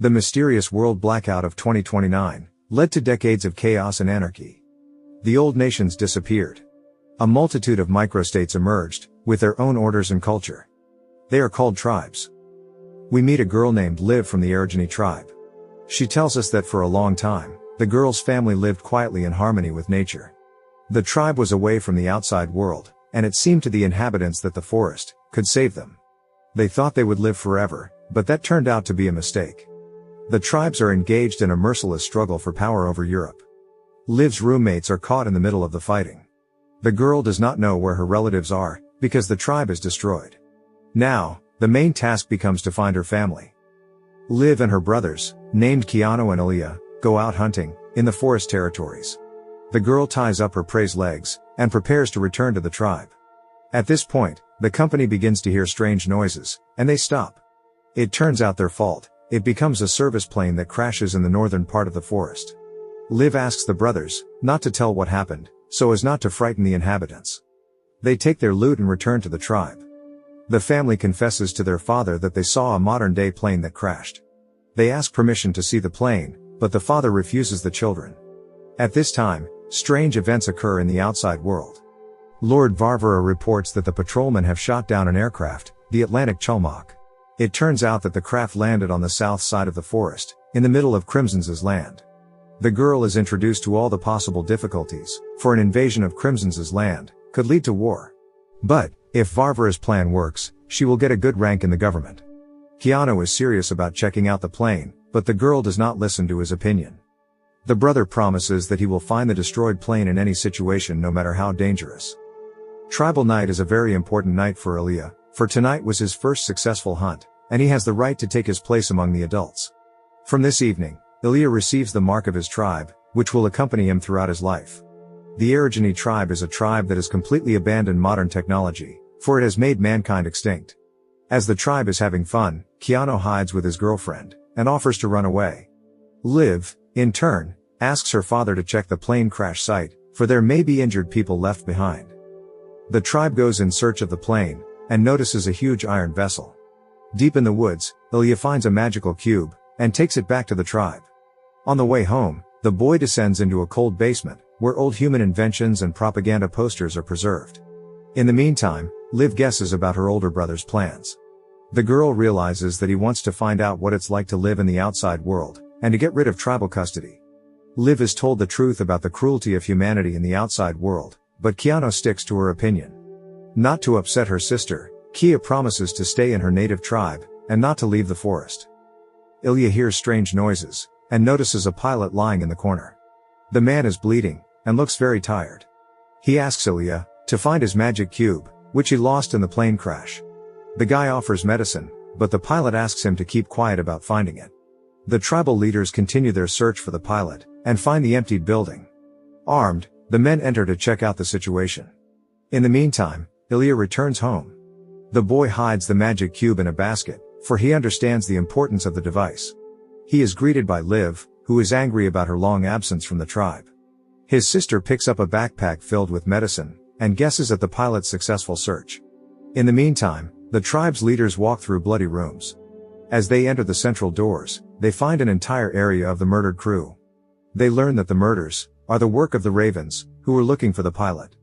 The mysterious world blackout of 2029 led to decades of chaos and anarchy. The old nations disappeared. A multitude of microstates emerged, with their own orders and culture. They are called tribes. We meet a girl named Liv from the Arigini tribe. She tells us that for a long time, the girl's family lived quietly in harmony with nature. The tribe was away from the outside world, and it seemed to the inhabitants that the forest could save them. They thought they would live forever, but that turned out to be a mistake. The tribes are engaged in a merciless struggle for power over Europe. Liv's roommates are caught in the middle of the fighting. The girl does not know where her relatives are, because the tribe is destroyed. Now, the main task becomes to find her family. Liv and her brothers, named Keanu and Ilia, go out hunting, in the forest territories. The girl ties up her prey's legs, and prepares to return to the tribe. At this point, the company begins to hear strange noises, and they stop. It turns out their fault. It becomes a service plane that crashes in the northern part of the forest. Liv asks the brothers not to tell what happened, so as not to frighten the inhabitants. They take their loot and return to the tribe. The family confesses to their father that they saw a modern-day plane that crashed. They ask permission to see the plane, but the father refuses the children. At this time, strange events occur in the outside world. Lord Varvara reports that the patrolmen have shot down an aircraft, the Atlantic Chulmak. It turns out that the craft landed on the south side of the forest, in the middle of Crimson's land. The girl is introduced to all the possible difficulties, for an invasion of Crimson's land could lead to war. But, if Varvara's plan works, she will get a good rank in the government. Keanu is serious about checking out the plane, but the girl does not listen to his opinion. The brother promises that he will find the destroyed plane in any situation no matter how dangerous. Tribal night is a very important night for Ilia, for tonight was his first successful hunt, and he has the right to take his place among the adults. From this evening, Ilia receives the mark of his tribe, which will accompany him throughout his life. The Arigini tribe is a tribe that has completely abandoned modern technology, for it has made mankind extinct. As the tribe is having fun, Keanu hides with his girlfriend, and offers to run away. Liv, in turn, asks her father to check the plane crash site, for there may be injured people left behind. The tribe goes in search of the plane, and notices a huge iron vessel. Deep in the woods, Ilia finds a magical cube, and takes it back to the tribe. On the way home, the boy descends into a cold basement, where old human inventions and propaganda posters are preserved. In the meantime, Liv guesses about her older brother's plans. The girl realizes that he wants to find out what it's like to live in the outside world, and to get rid of tribal custody. Liv is told the truth about the cruelty of humanity in the outside world, but Keanu sticks to her opinion. Not to upset her sister, Kia promises to stay in her native tribe, and not to leave the forest. Ilia hears strange noises, and notices a pilot lying in the corner. The man is bleeding, and looks very tired. He asks Ilia to find his magic cube, which he lost in the plane crash. The guy offers medicine, but the pilot asks him to keep quiet about finding it. The tribal leaders continue their search for the pilot, and find the emptied building. Armed, the men enter to check out the situation. In the meantime, Ilia returns home. The boy hides the magic cube in a basket, for he understands the importance of the device. He is greeted by Liv, who is angry about her long absence from the tribe. His sister picks up a backpack filled with medicine, and guesses at the pilot's successful search. In the meantime, the tribe's leaders walk through bloody rooms. As they enter the central doors, they find an entire area of the murdered crew. They learn that the murders are the work of the Ravens, who were looking for the pilot.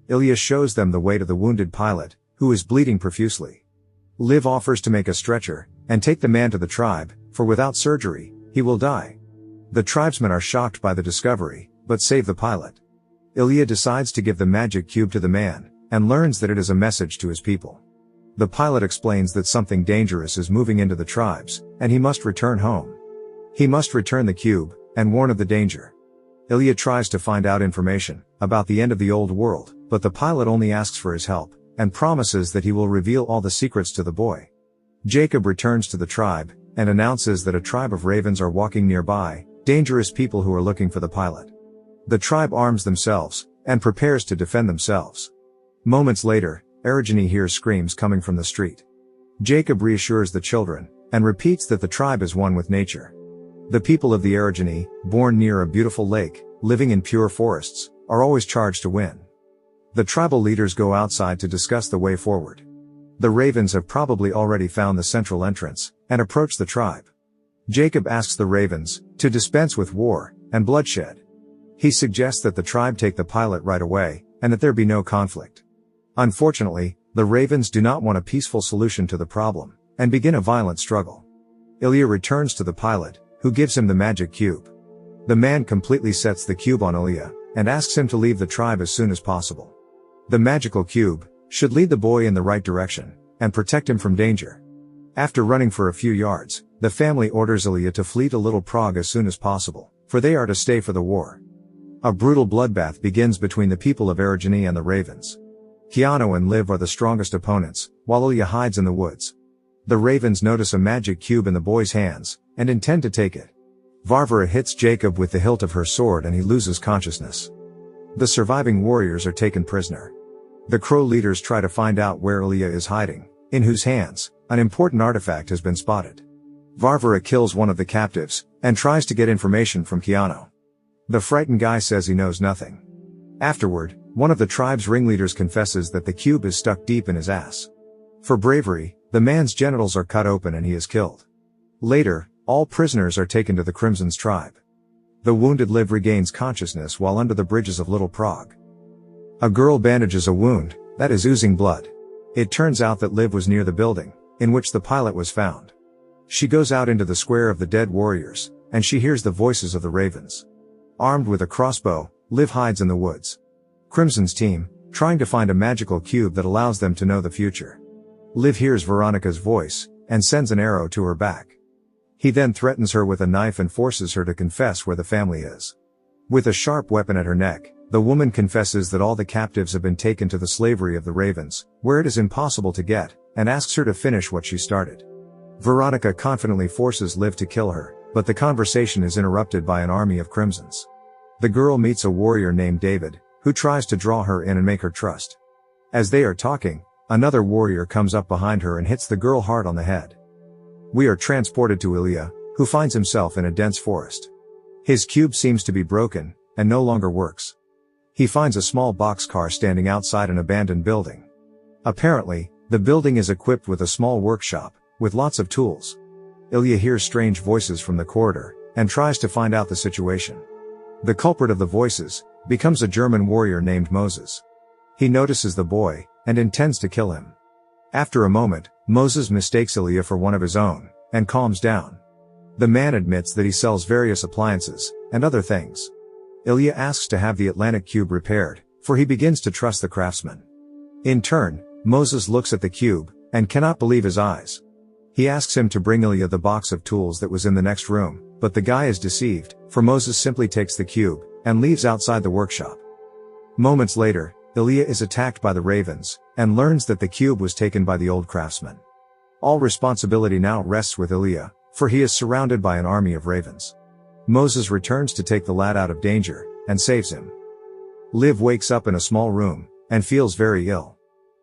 Ilia shows them the way to the wounded pilot, who is bleeding profusely. Liv offers to make a stretcher, and take the man to the tribe, for without surgery, he will die. The tribesmen are shocked by the discovery, but save the pilot. Ilia decides to give the magic cube to the man, and learns that it is a message to his people. The pilot explains that something dangerous is moving into the tribes, and he must return home. He must return the cube, and warn of the danger. Ilia tries to find out information about the end of the old world, but the pilot only asks for his help, and promises that he will reveal all the secrets to the boy. Jacob returns to the tribe, and announces that a tribe of ravens are walking nearby, dangerous people who are looking for the pilot. The tribe arms themselves, and prepares to defend themselves. Moments later, Arigini hears screams coming from the street. Jacob reassures the children, and repeats that the tribe is one with nature. The people of the Arigini, born near a beautiful lake, living in pure forests, are always charged to win. The tribal leaders go outside to discuss the way forward. The ravens have probably already found the central entrance, and approach the tribe. Jacob asks the ravens to dispense with war and bloodshed. He suggests that the tribe take the pilot right away, and that there be no conflict. Unfortunately, the ravens do not want a peaceful solution to the problem, and begin a violent struggle. Ilia returns to the pilot, who gives him the magic cube. The man completely sets the cube on Ilia, and asks him to leave the tribe as soon as possible. The magical cube should lead the boy in the right direction, and protect him from danger. After running for a few yards, the family orders Ilia to flee to Little Prague as soon as possible, for they are to stay for the war. A brutal bloodbath begins between the people of Erigeny and the ravens. Keanu and Liv are the strongest opponents, while Ilia hides in the woods. The ravens notice a magic cube in the boy's hands, and intend to take it. Varvara hits Jacob with the hilt of her sword and he loses consciousness. The surviving warriors are taken prisoner. The Crow leaders try to find out where Ilia is hiding, in whose hands an important artifact has been spotted. Varvara kills one of the captives, and tries to get information from Keanu. The frightened guy says he knows nothing. Afterward, one of the tribe's ringleaders confesses that the cube is stuck deep in his ass. For bravery, the man's genitals are cut open and he is killed. Later, all prisoners are taken to the Crimson's tribe. The wounded Liv regains consciousness while under the bridges of Little Prague. A girl bandages a wound that is oozing blood. It turns out that Liv was near the building in which the pilot was found. She goes out into the square of the dead warriors, and she hears the voices of the ravens. Armed with a crossbow, Liv hides in the woods. Crimson's team, trying to find a magical cube that allows them to know the future. Liv hears Veronica's voice, and sends an arrow to her back. He then threatens her with a knife and forces her to confess where the family is. With a sharp weapon at her neck, the woman confesses that all the captives have been taken to the slavery of the ravens, where it is impossible to get, and asks her to finish what she started. Veronica confidently forces Liv to kill her, but the conversation is interrupted by an army of Crimsons. The girl meets a warrior named David, who tries to draw her in and make her trust. As they are talking, another warrior comes up behind her and hits the girl hard on the head. We are transported to Ilia, who finds himself in a dense forest. His cube seems to be broken, and no longer works. He finds a small boxcar standing outside an abandoned building. Apparently, the building is equipped with a small workshop, with lots of tools. Ilia hears strange voices from the corridor, and tries to find out the situation. The culprit of the voices becomes a German warrior named Moses. He notices the boy, and intends to kill him. After a moment, Moses mistakes Ilia for one of his own, and calms down. The man admits that he sells various appliances, and other things. Ilia asks to have the Atlantic cube repaired, for he begins to trust the craftsman. In turn, Moses looks at the cube, and cannot believe his eyes. He asks him to bring Ilia the box of tools that was in the next room, but the guy is deceived, for Moses simply takes the cube, and leaves outside the workshop. Moments later, Ilia is attacked by the ravens, and learns that the cube was taken by the old craftsman. All responsibility now rests with Ilia, for he is surrounded by an army of ravens. Moses returns to take the lad out of danger, and saves him. Liv wakes up in a small room, and feels very ill.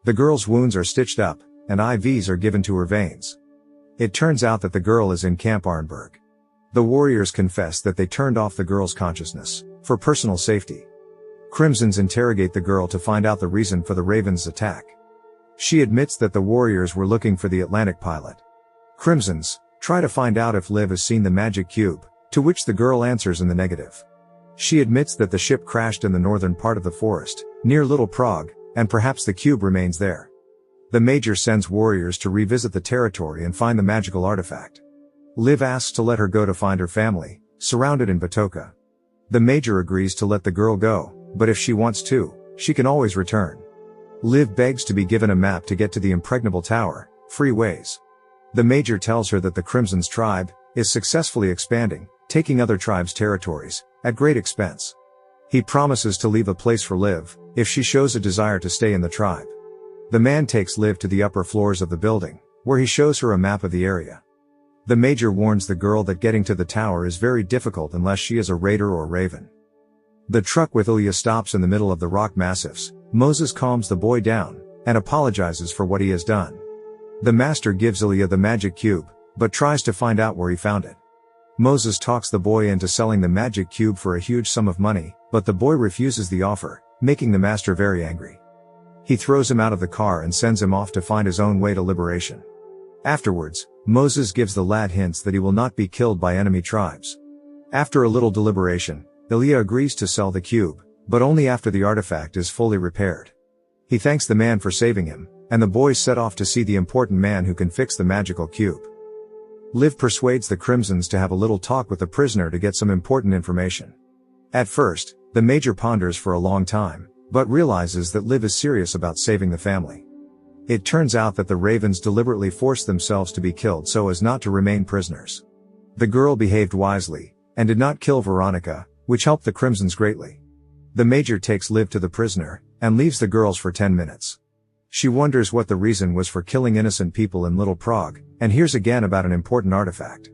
The girl's wounds are stitched up, and IVs are given to her veins. It turns out that the girl is in Camp Arnberg. The warriors confess that they turned off the girl's consciousness, for personal safety. Crimsons interrogate the girl to find out the reason for the ravens' attack. She admits that the warriors were looking for the Atlantic pilot. Crimsons try to find out if Liv has seen the magic cube, to which the girl answers in the negative. She admits that the ship crashed in the northern part of the forest, near Little Prague, and perhaps the cube remains there. The Major sends warriors to revisit the territory and find the magical artifact. Liv asks to let her go to find her family, surrounded in Batoka. The Major agrees to let the girl go, but if she wants to, she can always return. Liv begs to be given a map to get to the impregnable tower, free ways. The Major tells her that the Crimson's tribe is successfully expanding, taking other tribes' territories, at great expense. He promises to leave a place for Liv, if she shows a desire to stay in the tribe. The man takes Liv to the upper floors of the building, where he shows her a map of the area. The Major warns the girl that getting to the tower is very difficult unless she is a raider or raven. The truck with Ilia stops in the middle of the rock massifs. Moses calms the boy down, and apologizes for what he has done. The master gives Ilia the magic cube, but tries to find out where he found it. Moses talks the boy into selling the magic cube for a huge sum of money, but the boy refuses the offer, making the master very angry. He throws him out of the car and sends him off to find his own way to liberation. Afterwards, Moses gives the lad hints that he will not be killed by enemy tribes. After a little deliberation, Ilia agrees to sell the cube, but only after the artifact is fully repaired. He thanks the man for saving him, and the boys set off to see the important man who can fix the magical cube. Liv persuades the Crimsons to have a little talk with the prisoner to get some important information. At first, the Major ponders for a long time, but realizes that Liv is serious about saving the family. It turns out that the Ravens deliberately forced themselves to be killed so as not to remain prisoners. The girl behaved wisely, and did not kill Veronica, which helped the Crimsons greatly. The Major takes Liv to the prisoner, and leaves the girls for 10 minutes. She wonders what the reason was for killing innocent people in Little Prague, and hears again about an important artifact.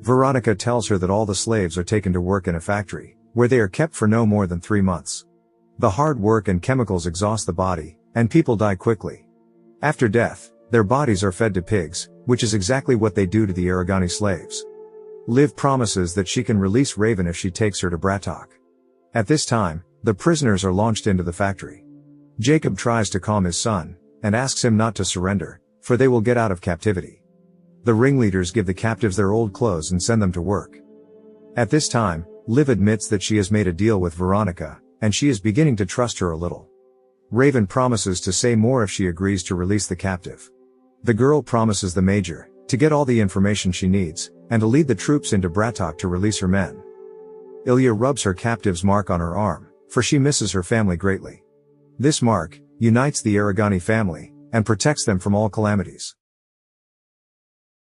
Veronica tells her that all the slaves are taken to work in a factory, where they are kept for no more than 3 months. The hard work and chemicals exhaust the body, and people die quickly. After death, their bodies are fed to pigs, which is exactly what they do to the Aragani slaves. Liv promises that she can release Raven if she takes her to Bratok. At this time, the prisoners are launched into the factory. Jacob tries to calm his son, and asks him not to surrender, for they will get out of captivity. The ringleaders give the captives their old clothes and send them to work. At this time, Liv admits that she has made a deal with Veronica, and she is beginning to trust her a little. Raven promises to say more if she agrees to release the captive. The girl promises the Major to get all the information she needs, and to lead the troops into Bratok to release her men. Ilia rubs her captive's mark on her arm, for she misses her family greatly. This mark unites the Aragani family, and protects them from all calamities.